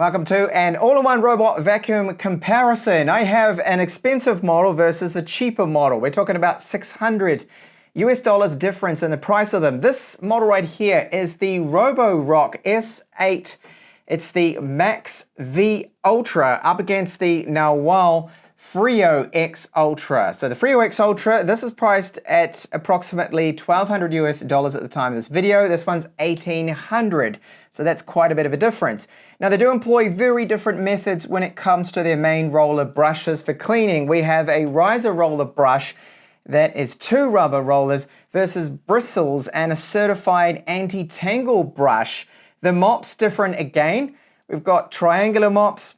Welcome to an all-in-one robot vacuum comparison. I have an expensive model versus a cheaper model. We're talking about $600 difference in the price of them. This model right here is the Roborock S8. It's the MaxV Ultra up against the Narwal Freo X Ultra. So the Freo X Ultra, this is priced at approximately $1,200 at the time of this video. This one's $1,800. So that's quite a bit of a difference. Now they do employ very different methods when it comes to their main roller brushes for cleaning. We have a riser roller brush that is 2 rubber rollers versus bristles and a certified anti-tangle brush. The mop's different again. We've got triangular mops,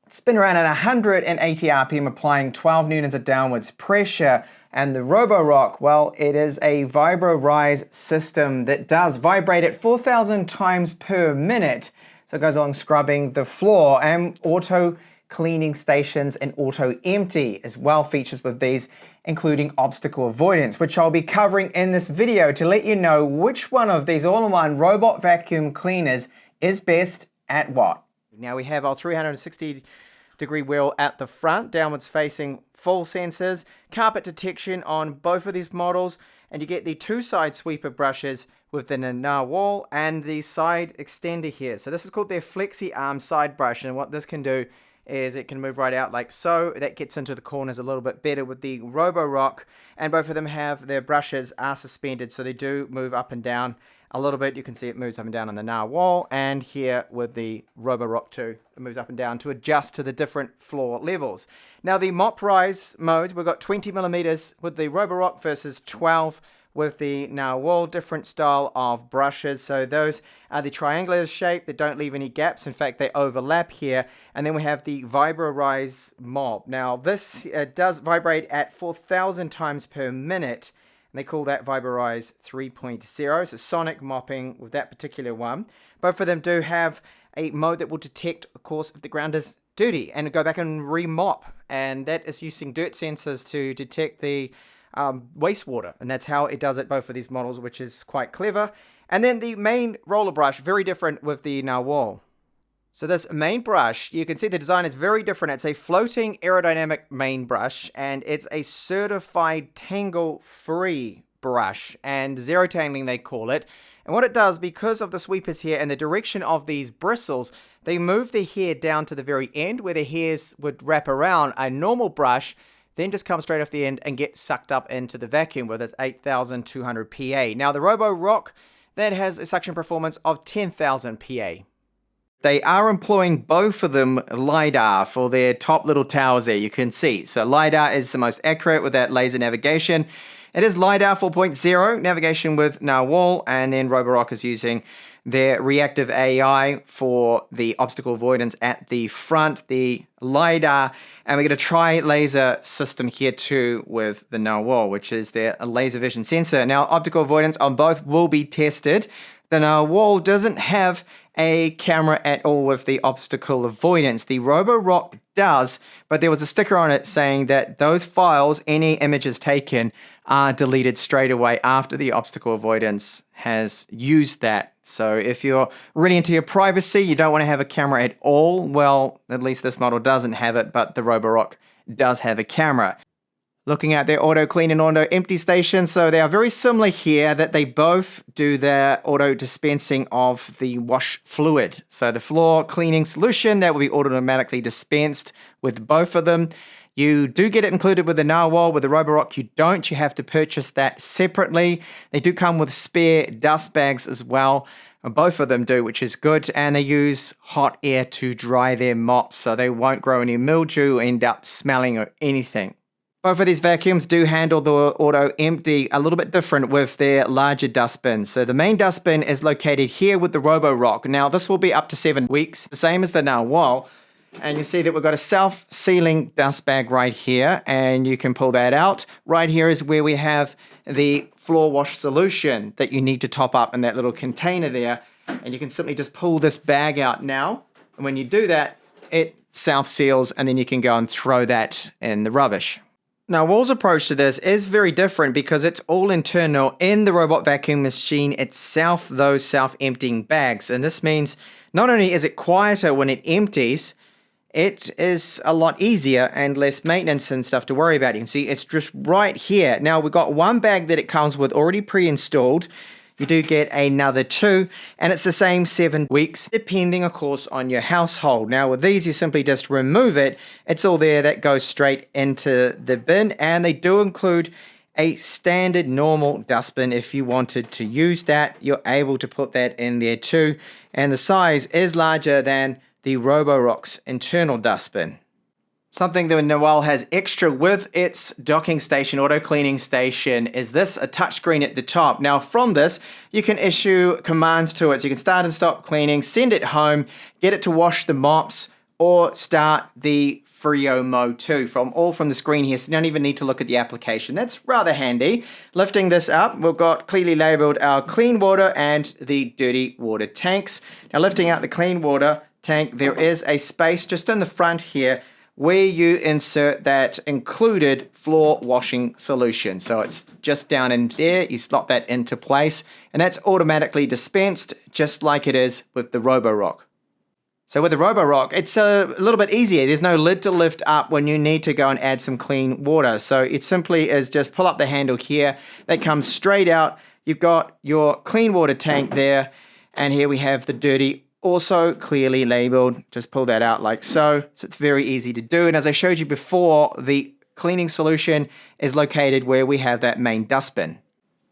spin around at 180 RPM, applying 12 newtons of downwards pressure. And the Roborock, well, it is a vibro-rise system that does vibrate at 4,000 times per minute. So it goes along scrubbing the floor, and auto cleaning stations and auto empty as well features with these, including obstacle avoidance, which I'll be covering in this video to let you know which one of these all-in-one robot vacuum cleaners is best at what. Now we have our 360-degree wheel at the front, downwards facing full sensors, carpet detection on both of these models, and you get the 2 side sweeper brushes with the Narwal and the side extender here. So this is called their flexi arm side brush, and what this can do is it can move right out like so. That gets into the corners a little bit better with the Roborock, and both of them have their brushes are suspended, so they do move up and down a little bit. You can see it moves up and down on the Narwal, and here with the Roborock too, it moves up and down to adjust to the different floor levels. Now the mop rise modes, we've got 20 millimeters with the Roborock versus 12 with the Narwal, different style of brushes. So those are the triangular shape that don't leave any gaps. In fact, they overlap here. And then we have the Vibro Rise mop. Now this does vibrate at 4,000 times per minute. And they call that Vibro Rise 3.0. So sonic mopping with that particular one. Both of them do have a mode that will detect, of course, if the ground is dirty and go back and re-mop. And that is using dirt sensors to detect the wastewater, and that's how it does it both of these models, which is quite clever. And then the main roller brush, very different with the Narwal. So this main brush, you can see the design is very different. It's a floating aerodynamic main brush, and it's a certified tangle-free brush, and zero tangling they call it. And what it does, because of the sweepers here and the direction of these bristles, they move the hair down to the very end where the hairs would wrap around a normal brush, then just come straight off the end and get sucked up into the vacuum with its 8,200 PA. Now the Roborock, that has a suction performance of 10,000 PA. They are employing both of them LiDAR for their top little towers there, you can see. So LiDAR is the most accurate with that laser navigation. It is LiDAR 4.0 navigation with Narwal, and then Roborock is using their reactive AI for the obstacle avoidance at the front, the LiDAR, and we're going to try laser system here too with the Narwal, which is their laser vision sensor. Now, optical avoidance on both will be tested. The Narwal doesn't have a camera at all with the obstacle avoidance. The Roborock does, but there was a sticker on it saying that those files, any images taken, are deleted straight away after the obstacle avoidance has used that. So if you're really into your privacy, you don't want to have a camera at all, well, at least this model doesn't have it, but the Roborock does have a camera. Looking at their auto clean and auto empty stations, so they are very similar here that they both do their auto dispensing of the wash fluid. So the floor cleaning solution that will be automatically dispensed with both of them. You do get it included with the Narwal. With the Roborock, you don't. You have to purchase that separately. They do come with spare dust bags as well. Both of them do, which is good. And they use hot air to dry their mops, so they won't grow any mildew, end up smelling or anything. Both of these vacuums do handle the auto empty a little bit different with their larger dustbin. So the main dustbin is located here with the Roborock. Now this will be up to 7 weeks, the same as the Narwal. And you see that we've got a self-sealing dust bag right here, and you can pull that out. Right here is where we have the floor wash solution that you need to top up in that little container there. And you can simply just pull this bag out now. And when you do that, it self-seals, and then you can go and throw that in the rubbish. Now, Wall's approach to this is very different because it's all internal in the robot vacuum machine itself, those self-emptying bags. And this means not only is it quieter when it empties, it is a lot easier and less maintenance and stuff to worry about. You can see it's just right here. Now, we've got one bag that it comes with already pre-installed. You do get another 2, and it's the same 7 weeks, depending, of course, on your household. Now, with these, you simply just remove it. It's all there. That goes straight into the bin, and they do include a standard normal dustbin. If you wanted to use that, you're able to put that in there too, and the size is larger than the Roborock's internal dustbin. Something that Narwal has extra with its docking station, auto cleaning station, is this, a touchscreen at the top. Now from this, you can issue commands to it. So you can start and stop cleaning, send it home, get it to wash the mops, or start the Freo mode too, from the screen here. So you don't even need to look at the application. That's rather handy. Lifting this up, we've got clearly labeled our clean water and the dirty water tanks. Now lifting out the clean water tank, there is a space just in the front here where you insert that included floor washing solution. So it's just down in there, you slot that into place, and that's automatically dispensed, just like it is with the Roborock. So with the Roborock, it's a little bit easier. There's no lid to lift up when you need to go and add some clean water. So it simply is just pull up the handle here, that comes straight out. You've got your clean water tank there, and here we have the dirty, also clearly labeled. Just pull that out like so. So it's very easy to do. And as I showed you before, the cleaning solution is located where we have that main dustbin.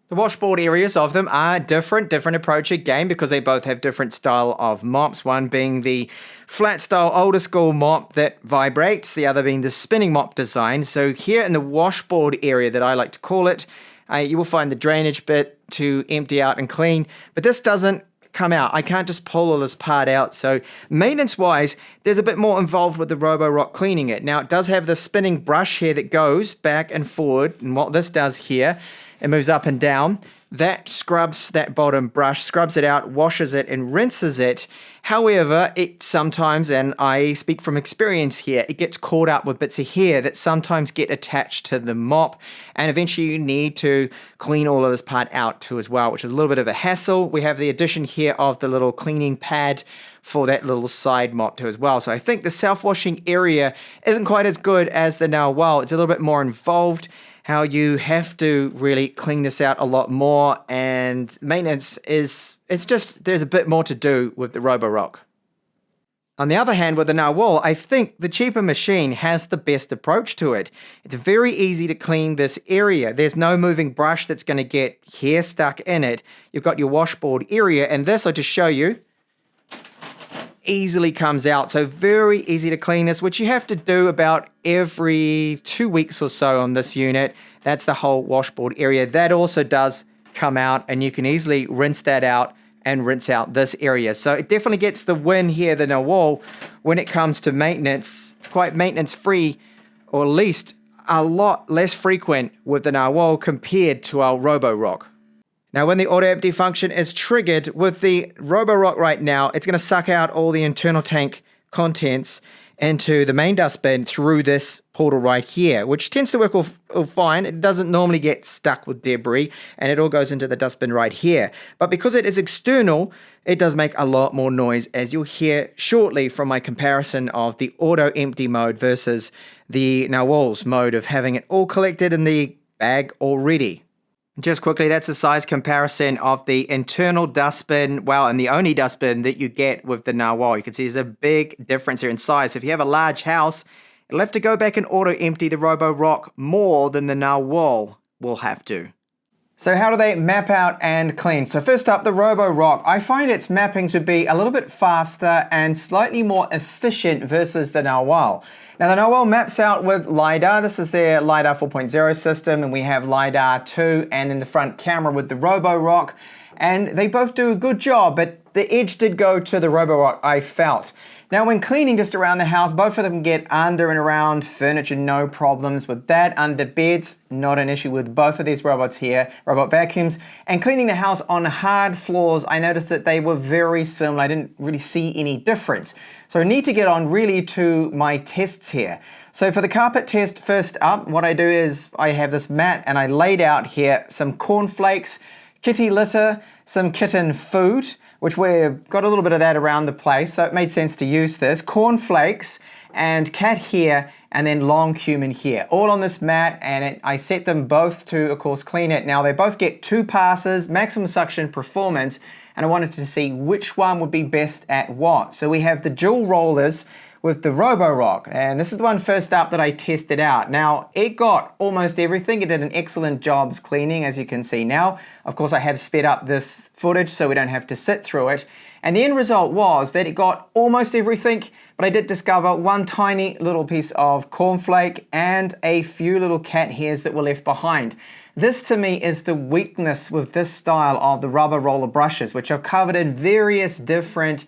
The washboard areas of them are different approach again, because they both have different style of mops. One being the flat style older school mop that vibrates, the other being the spinning mop design. So here in the washboard area, that I like to call it, you will find the drainage bit to empty out and clean, but this doesn't come out. I can't just pull all this part out. So maintenance wise, there's a bit more involved with the Roborock cleaning it. Now it does have the spinning brush here that goes back and forward, and what this does here, it moves up and down. That scrubs that bottom brush, scrubs it out, washes it, and rinses it. However, it sometimes, and I speak from experience here, it gets caught up with bits of hair that sometimes get attached to the mop, and eventually you need to clean all of this part out too as well, which is a little bit of a hassle. We have the addition here of the little cleaning pad for that little side mop too as well. So I think the self-washing area isn't quite as good as the Narwal. It's a little bit more involved, how you have to really clean this out a lot more, and maintenance is, it's just, there's a bit more to do with the Roborock. On the other hand, with the Narwal, I think the cheaper machine has the best approach to it. It's very easy to clean this area. There's no moving brush that's going to get hair stuck in it. You've got your washboard area, and this, I'll just show you, easily comes out. So very easy to clean this, which you have to do about every 2 weeks or so on this unit. That's the whole washboard area. That also does come out, and you can easily rinse that out and rinse out this area. So it definitely gets the win here, the Narwal, when it comes to maintenance. It's quite maintenance free, or at least a lot less frequent with the Narwal compared to our Roborock. Now, when the auto empty function is triggered with the Roborock right now, it's going to suck out all the internal tank contents into the main dustbin through this portal right here, which tends to work all fine. It doesn't normally get stuck with debris, and it all goes into the dustbin right here. But because it is external, it does make a lot more noise, as you'll hear shortly from my comparison of the auto empty mode versus the Narwal's mode of having it all collected in the bag already. Just quickly, that's a size comparison of the internal dustbin, well, and the only dustbin that you get with the Narwal. You can see there's a big difference here in size. If you have a large house, you'll have to go back and auto-empty the Roborock more than the Narwal will have to. So how do they map out and clean? So first up, the Roborock. I find its mapping to be a little bit faster and slightly more efficient versus the Narwal. Now the Narwal maps out with LiDAR. This is their LiDAR 4.0 system, and we have LiDAR 2 and then the front camera with the Roborock. And they both do a good job, but the edge did go to the Roborock, I felt. Now when cleaning just around the house, both of them get under and around furniture, no problems with that. Under beds, not an issue with both of these robots here, robot vacuums. And cleaning the house on hard floors, I noticed that they were very similar. I didn't really see any difference. So I need to get on really to my tests here. So for the carpet test, first up, what I do is I have this mat and I laid out here some cornflakes, kitty litter, some kitten food, which we've got a little bit of that around the place, so it made sense to use this. Cornflakes and cat hair and then long human hair, all on this mat, and I set them both to, of course, clean it. Now they both get 2 passes, maximum suction performance, and I wanted to see which one would be best at what. So we have the dual rollers with the Roborock, and this is the one first up that I tested out. Now it got almost everything. It did an excellent job cleaning, as you can see now. Of course I have sped up this footage so we don't have to sit through it, and the end result was that it got almost everything, but I did discover one tiny little piece of cornflake and a few little cat hairs that were left behind. This to me is the weakness with this style of the rubber roller brushes, which I've covered in various different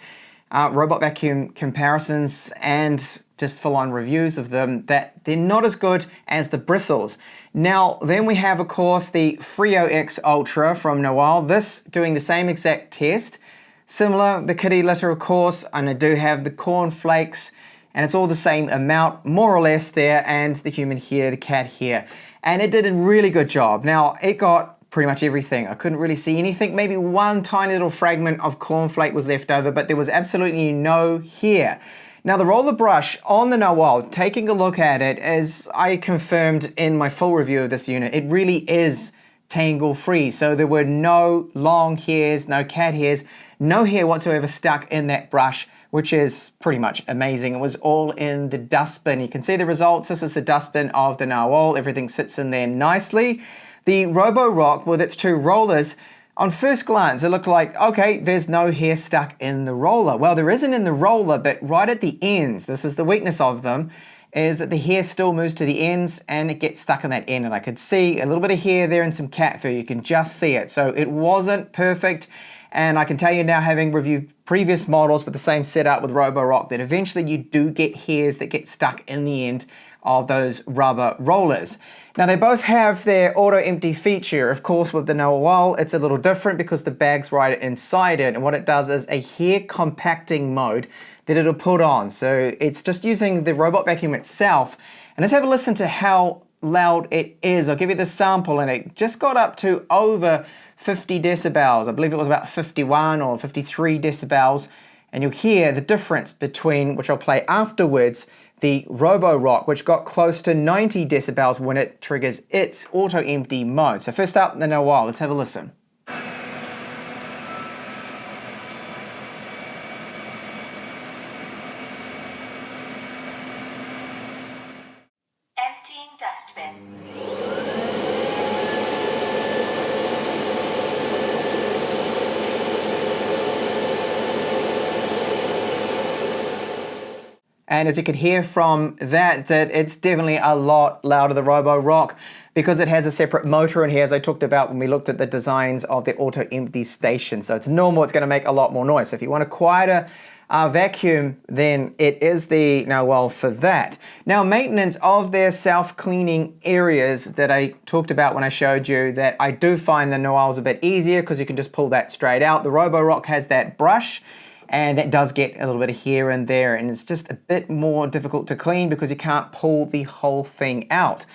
robot vacuum comparisons and just full-on reviews of them, that they're not as good as the bristles. Now then we have, of course, the Freo X Ultra from Narwal, this doing the same exact test. Similar, the kitty litter, of course, and I do have the corn flakes, and it's all the same amount more or less there, and the human hair, the cat hair, and it did a really good job. Now it got pretty much everything. I couldn't really see anything. Maybe one tiny little fragment of cornflake was left over, but there was absolutely no hair. Now the roller brush on the Narwal, taking a look at it, as I confirmed in my full review of this unit, it really is tangle free. So there were no long hairs, no cat hairs, no hair whatsoever stuck in that brush, which is pretty much amazing. It was all in the dustbin. You can see the results. This is the dustbin of the Narwal. Everything sits in there nicely. The Roborock with its 2 rollers, on first glance it looked like, okay, there's no hair stuck in the roller. Well, there isn't in the roller, but right at the ends, this is the weakness of them, is that the hair still moves to the ends and it gets stuck in that end. And I could see a little bit of hair there and some cat fur. You can just see it. So it wasn't perfect. And I can tell you now, having reviewed previous models with the same setup with Roborock, that eventually you do get hairs that get stuck in the end of those rubber rollers. Now they both have their auto empty feature. Of course with the Narwal it's a little different because the bag's right inside it, and what it does is a hair compacting mode that it'll put on. So it's just using the robot vacuum itself, and let's have a listen to how loud it is. I'll give you the sample, and it just got up to over 50 decibels. I believe it was about 51 or 53 decibels, and you'll hear the difference between, which I'll play afterwards, the Roborock, which got close to 90 decibels when it triggers its auto empty mode. So first up, the Narwal, let's have a listen. Emptying dustbin. And as you can hear from that it's definitely a lot louder, the Roborock, because it has a separate motor in here, as I talked about when we looked at the designs of the auto empty station. So it's normal, it's going to make a lot more noise. So if you want a quieter vacuum, then it is the Narwal for that. Now maintenance of their self-cleaning areas that I talked about when I showed you, that I do find the Narwal's a bit easier because you can just pull that straight out. The Roborock has that brush, and it does get a little bit of hair in there, and it's just a bit more difficult to clean because you can't pull the whole thing out.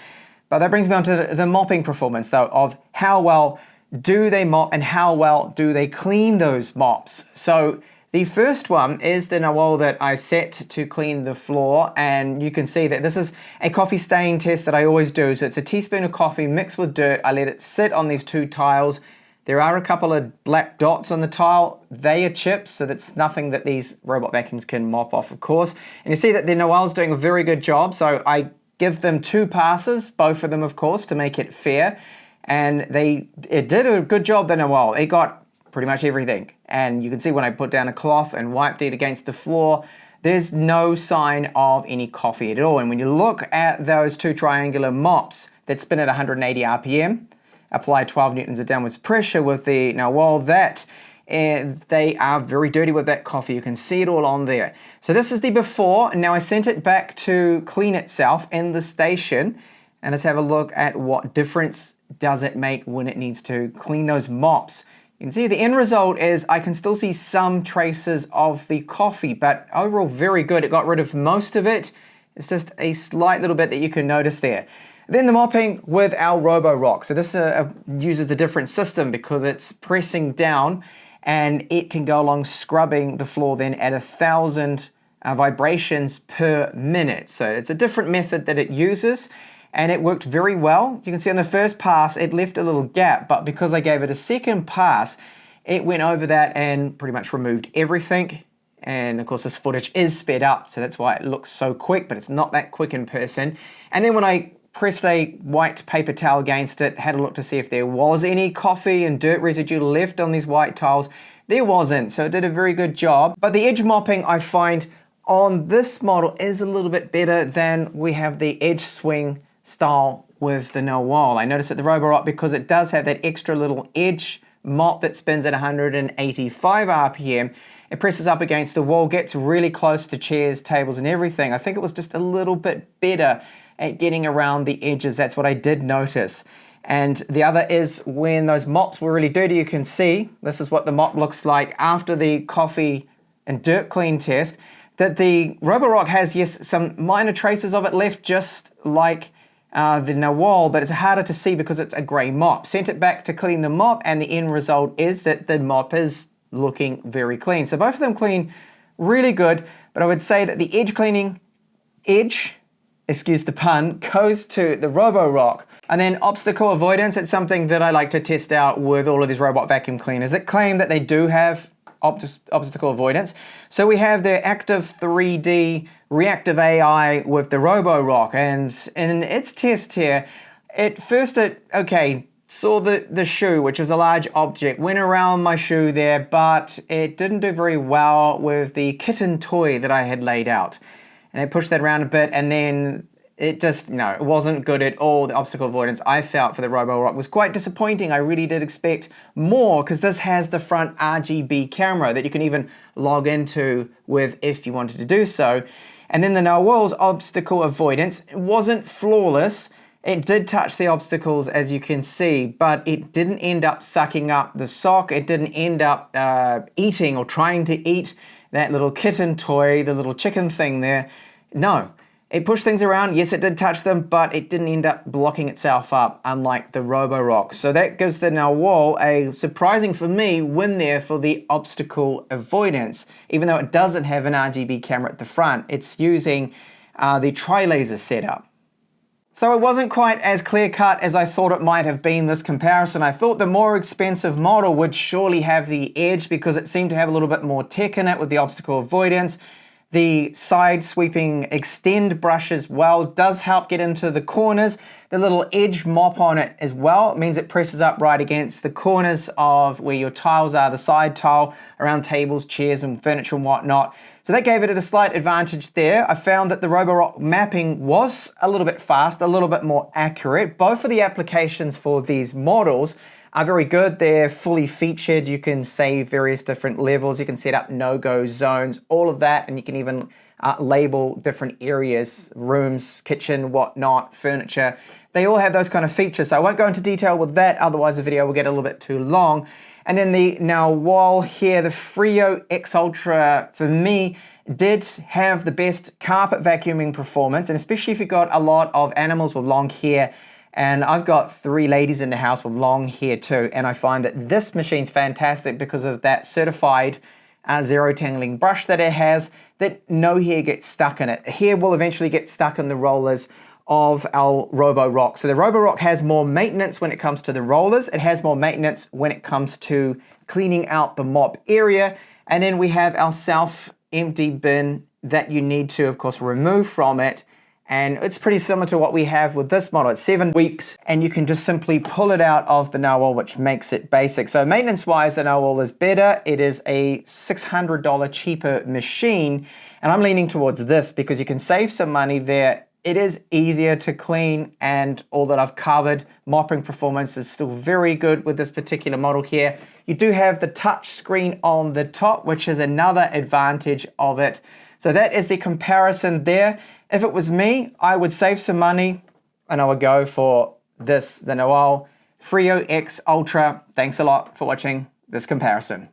But that brings me on to the mopping performance though, of how well do they mop and how well do they clean those mops. So the first one is the Narwal that I set to clean the floor, and you can see that this is a coffee stain test that I always do. So it's a teaspoon of coffee mixed with dirt. I let it sit on these 2 tiles. There are a couple of black dots on the tile. They are chips, so that's nothing that these robot vacuums can mop off, of course. And you see that the Narwal's doing a very good job, so I give them 2 passes, both of them, of course, to make it fair. And it did a good job, the Narwal. It got pretty much everything. And you can see when I put down a cloth and wiped it against the floor, there's no sign of any coffee at all. And when you look at those 2 triangular mops that spin at 180 RPM, apply 12 newtons of downwards pressure with the Narwal, that and they are very dirty with that coffee. You can see it all on there. So this is the before, and now I sent it back to clean itself in the station, and let's have a look at what difference does it make when it needs to clean those mops. You can see the end result is I can still see some traces of the coffee, but overall very good. It got rid of most of it. It's just a slight little bit that you can notice there. Then the mopping with our Roborock. So this uses a different system because it's pressing down and it can go along scrubbing the floor then at 1,000 vibrations per minute. So it's a different method that it uses, and it worked very well. You can see on the first pass, it left a little gap, but because I gave it a second pass, it went over that and pretty much removed everything. And of course, this footage is sped up, so that's why it looks so quick, but it's not that quick in person. And then when I pressed a white paper towel against it, had a look to see if there was any coffee and dirt residue left on these white tiles. There wasn't, so it did a very good job. But the edge mopping, I find on this model is a little bit better than we have the edge swing style with the Narwal. I noticed at the Roborock, because it does have that extra little edge mop that spins at 185 RPM, it presses up against the wall, gets really close to chairs, tables, and everything. I think it was just a little bit better at getting around the edges. That's what I did notice. And the other is when those mops were really dirty, you can see, this is what the mop looks like after the coffee and dirt clean test, that the Roborock has, yes, some minor traces of it left, just like the Narwal, but it's harder to see because it's a grey mop. Sent it back to clean the mop, and the end result is that the mop is looking very clean. So both of them clean really good, but I would say that the edge cleaning, excuse the pun, goes to the Roborock. And then obstacle avoidance, it's something that I like to test out with all of these robot vacuum cleaners that claim that they do have obstacle avoidance. So we have their active 3D reactive AI with the Roborock, and in its test here, saw the shoe, which is a large object, went around my shoe there, but it didn't do very well with the kitten toy that I had laid out. And I pushed that around a bit, and then it just, it wasn't good at all. The obstacle avoidance I felt for the Roborock was quite disappointing. I really did expect more, because this has the front RGB camera that you can even log into with if you wanted to do so. And then the Narwal's obstacle avoidance wasn't flawless. It did touch the obstacles, as you can see, but it didn't end up sucking up the sock. It didn't end up eating or trying to eat that little kitten toy, the little chicken thing there. No. It pushed things around. Yes, it did touch them, but it didn't end up blocking itself up, unlike the Roborock. So that gives the Narwal a surprising, for me, win there for the obstacle avoidance. Even though it doesn't have an RGB camera at the front, it's using the tri-laser setup. So it wasn't quite as clear-cut as I thought it might have been, this comparison. I thought the more expensive model would surely have the edge, because it seemed to have a little bit more tech in it with the obstacle avoidance. The side sweeping extend brush as well does help get into the corners. The little edge mop on it as well, it means it presses up right against the corners of where your tiles are, the side tile, around tables, chairs, and furniture and whatnot. So that gave it a slight advantage there. I found that the Roborock mapping was a little bit fast, a little bit more accurate. Both of the applications for these models are very good. They're fully featured. You can save various different levels. You can set up no-go zones, all of that, and you can even label different areas, rooms, kitchen, whatnot, furniture. They all have those kind of features. So I won't go into detail with that, otherwise the video will get a little bit too long. And then the Narwal here, the Freo X Ultra, for me, did have the best carpet vacuuming performance, and especially if you've got a lot of animals with long hair. And I've got 3 ladies in the house with long hair too, and I find that this machine's fantastic because of that certified zero tangling brush that it has, that no hair gets stuck in it. Hair will eventually get stuck in the rollers of our Roborock. So the Roborock has more maintenance when it comes to the rollers. It has more maintenance when it comes to cleaning out the mop area. And then we have our self-empty bin that you need to, of course, remove from it. And it's pretty similar to what we have with this model. It's 7 weeks, and you can just simply pull it out of the Narwal, which makes it basic. So maintenance-wise, the Narwal is better. It is a $600 cheaper machine, and I'm leaning towards this because you can save some money there it is easier to clean, and all that I've covered, mopping performance is still very good with this particular model here. You do have the touch screen on the top, which is another advantage of it. So that is the comparison there. If it was me, I would save some money and I would go for this, the Narwal Freo X Ultra. Thanks a lot for watching this comparison.